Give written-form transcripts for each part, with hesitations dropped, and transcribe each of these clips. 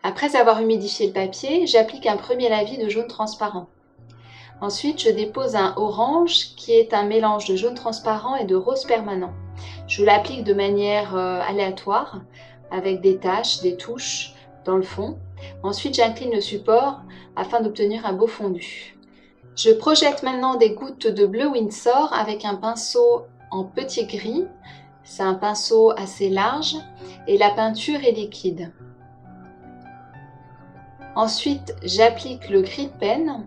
Après avoir humidifié le papier, j'applique un premier lavis de jaune transparent. Ensuite, je dépose un orange qui est un mélange de jaune transparent et de rose permanent. Je l'applique de manière aléatoire avec des taches, des touches dans le fond. Ensuite, j'incline le support afin d'obtenir un beau fondu. Je projette maintenant des gouttes de bleu Winsor avec un pinceau en petit gris. C'est un pinceau assez large et la peinture est liquide. Ensuite, j'applique le gris de pen,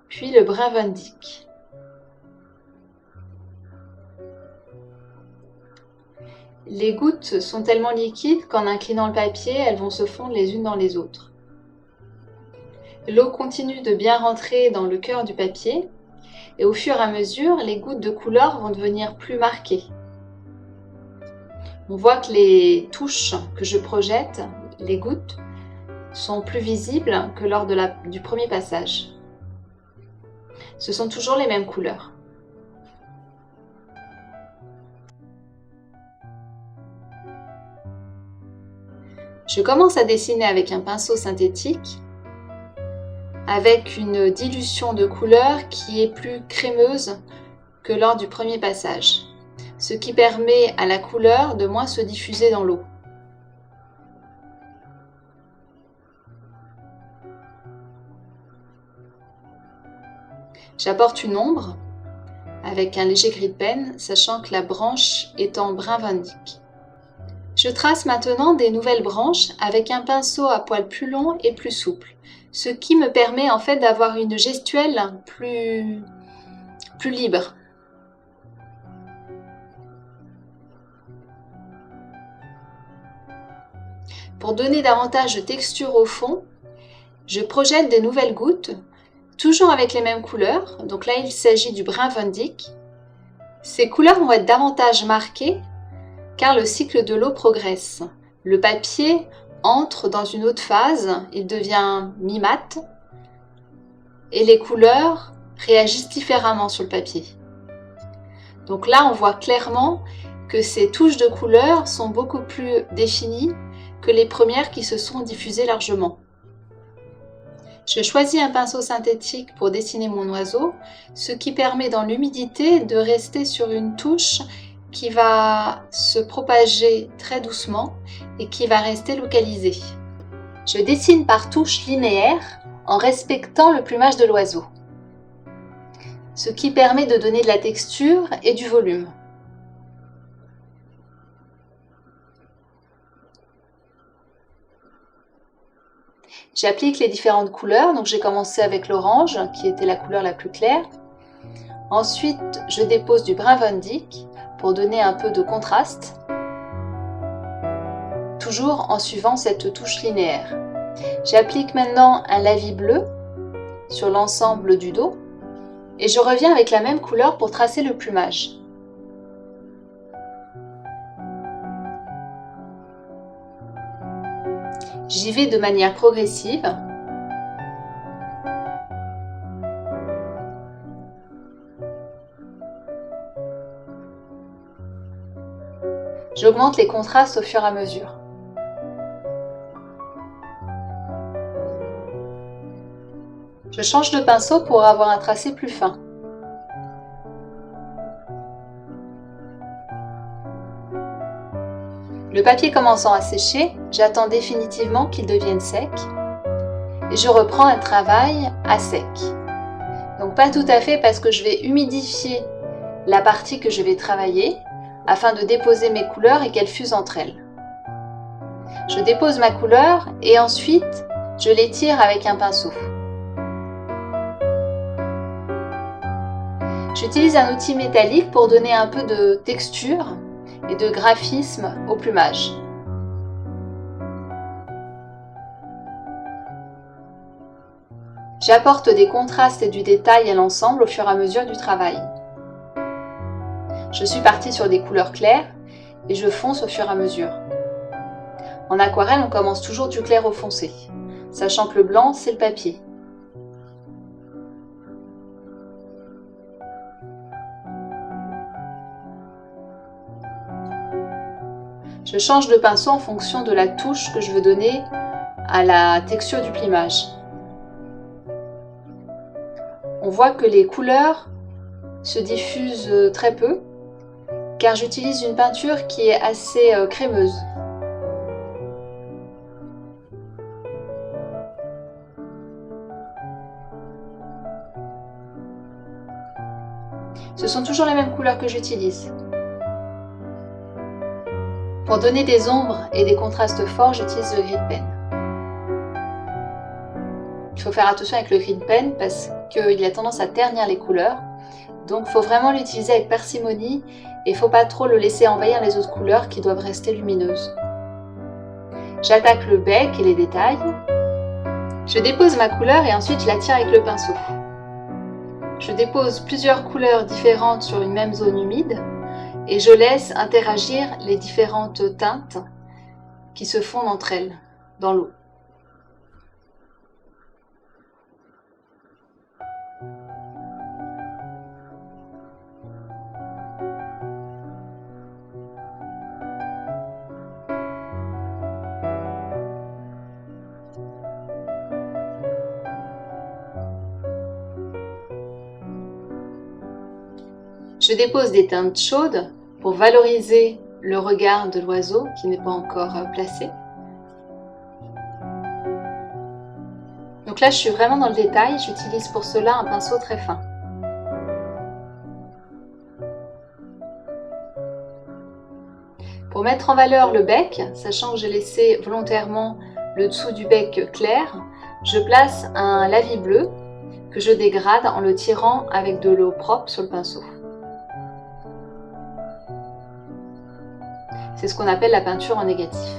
puis le brun Van Dyck. Les gouttes sont tellement liquides qu'en inclinant le papier, elles vont se fondre les unes dans les autres. L'eau continue de bien rentrer dans le cœur du papier et au fur et à mesure, les gouttes de couleur vont devenir plus marquées. On voit que les touches que je projette, les gouttes, sont plus visibles que lors du premier passage. Ce sont toujours les mêmes couleurs. Je commence à dessiner avec un pinceau synthétique, avec une dilution de couleur qui est plus crémeuse que lors du premier passage, ce qui permet à la couleur de moins se diffuser dans l'eau. J'apporte une ombre avec un léger gris de pen, sachant que la branche est en brun Van Dyck. Je trace maintenant des nouvelles branches avec un pinceau à poil plus long et plus souple, ce qui me permet en fait d'avoir une gestuelle plus libre. Pour donner davantage de texture au fond, je projette des nouvelles gouttes, toujours avec les mêmes couleurs. Donc là, il s'agit du brun Van Dyck. Ces couleurs vont être davantage marquées car le cycle de l'eau progresse. Le papier entre dans une autre phase, il devient mi-mat et les couleurs réagissent différemment sur le papier. Donc là, on voit clairement que ces touches de couleurs sont beaucoup plus définies que les premières qui se sont diffusées largement. Je choisis un pinceau synthétique pour dessiner mon oiseau, ce qui permet dans l'humidité de rester sur une touche qui va se propager très doucement et qui va rester localisée. Je dessine par touches linéaires en respectant le plumage de l'oiseau, ce qui permet de donner de la texture et du volume. J'applique les différentes couleurs, donc j'ai commencé avec l'orange qui était la couleur la plus claire. Ensuite, je dépose du brun Van Dyck pour donner un peu de contraste, toujours en suivant cette touche linéaire. J'applique maintenant un lavis bleu sur l'ensemble du dos et je reviens avec la même couleur pour tracer le plumage. J'y vais de manière progressive. J'augmente les contrastes au fur et à mesure. Je change de pinceau pour avoir un tracé plus fin. Le papier commençant à sécher, j'attends définitivement qu'il devienne sec et je reprends un travail à sec. Donc pas tout à fait parce que je vais humidifier la partie que je vais travailler afin de déposer mes couleurs et qu'elles fusent entre elles. Je dépose ma couleur et ensuite je l'étire avec un pinceau. J'utilise un outil métallique pour donner un peu de texture et de graphisme au plumage. J'apporte des contrastes et du détail à l'ensemble au fur et à mesure du travail. Je suis partie sur des couleurs claires et je fonce au fur et à mesure. En aquarelle, on commence toujours du clair au foncé, sachant que le blanc, c'est le papier. Je change de pinceau en fonction de la touche que je veux donner à la texture du plumage. On voit que les couleurs se diffusent très peu, car j'utilise une peinture qui est assez crémeuse. Ce sont toujours les mêmes couleurs que j'utilise. Pour donner des ombres et des contrastes forts, j'utilise le gris pen. Il faut faire attention avec le gris pen parce qu'il a tendance à ternir les couleurs. Donc il faut vraiment l'utiliser avec parcimonie et il ne faut pas trop le laisser envahir les autres couleurs qui doivent rester lumineuses. J'attaque le bec et les détails. Je dépose ma couleur et ensuite je la tire avec le pinceau. Je dépose plusieurs couleurs différentes sur une même zone humide et je laisse interagir les différentes teintes qui se fondent entre elles dans l'eau. Je dépose des teintes chaudes pour valoriser le regard de l'oiseau qui n'est pas encore placé. Donc là, je suis vraiment dans le détail. J'utilise pour cela un pinceau très fin. Pour mettre en valeur le bec, sachant que j'ai laissé volontairement le dessous du bec clair, je place un lavis bleu que je dégrade en le tirant avec de l'eau propre sur le pinceau. C'est ce qu'on appelle la peinture en négatif.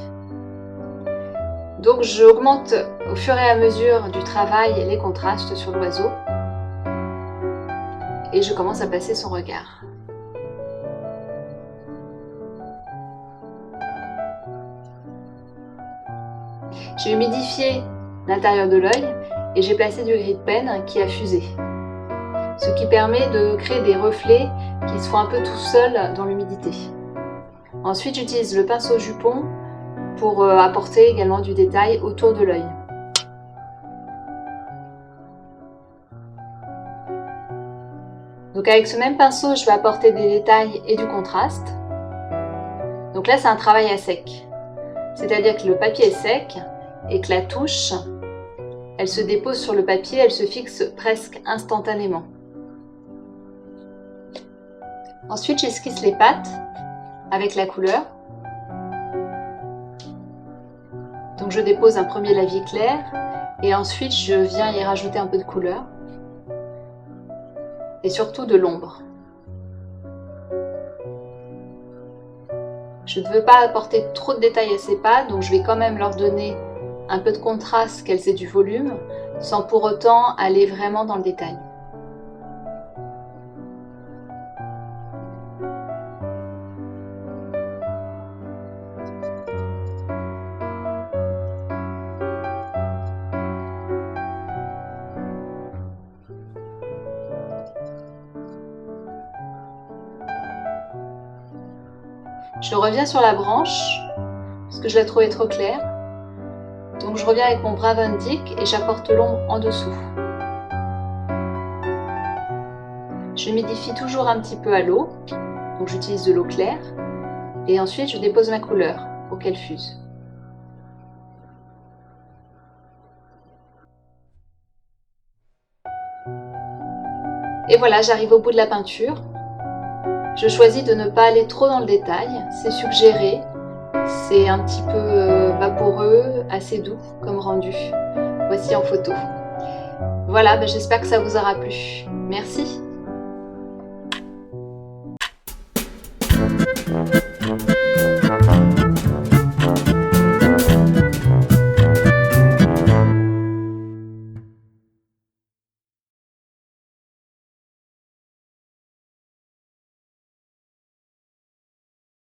Donc j'augmente au fur et à mesure du travail les contrastes sur l'oiseau et je commence à passer son regard. J'ai humidifié l'intérieur de l'œil et j'ai placé du gris pen qui a fusé, ce qui permet de créer des reflets qui se font un peu tout seuls dans l'humidité. Ensuite, j'utilise le pinceau jupon pour apporter également du détail autour de l'œil. Donc avec ce même pinceau, je vais apporter des détails et du contraste. Donc là, c'est un travail à sec. C'est-à-dire que le papier est sec et que la touche, elle se dépose sur le papier, elle se fixe presque instantanément. Ensuite, j'esquisse les pattes avec la couleur. Donc je dépose un premier lavis clair et ensuite je viens y rajouter un peu de couleur et surtout de l'ombre. Je ne veux pas apporter trop de détails à ces pattes, donc je vais quand même leur donner un peu de contraste, qu'elles aient du volume, sans pour autant aller vraiment dans le détail. Je reviens sur la branche parce que je la trouvais trop claire. Donc je reviens avec mon brin Van Dyck et j'apporte l'ombre en dessous. Je humidifie toujours un petit peu à l'eau, donc j'utilise de l'eau claire. Et ensuite je dépose ma couleur pour qu'elle fuse. Et voilà, j'arrive au bout de la peinture. Je choisis de ne pas aller trop dans le détail, c'est suggéré, c'est un petit peu vaporeux, assez doux comme rendu. Voici en photo. Voilà, j'espère que ça vous aura plu. Merci.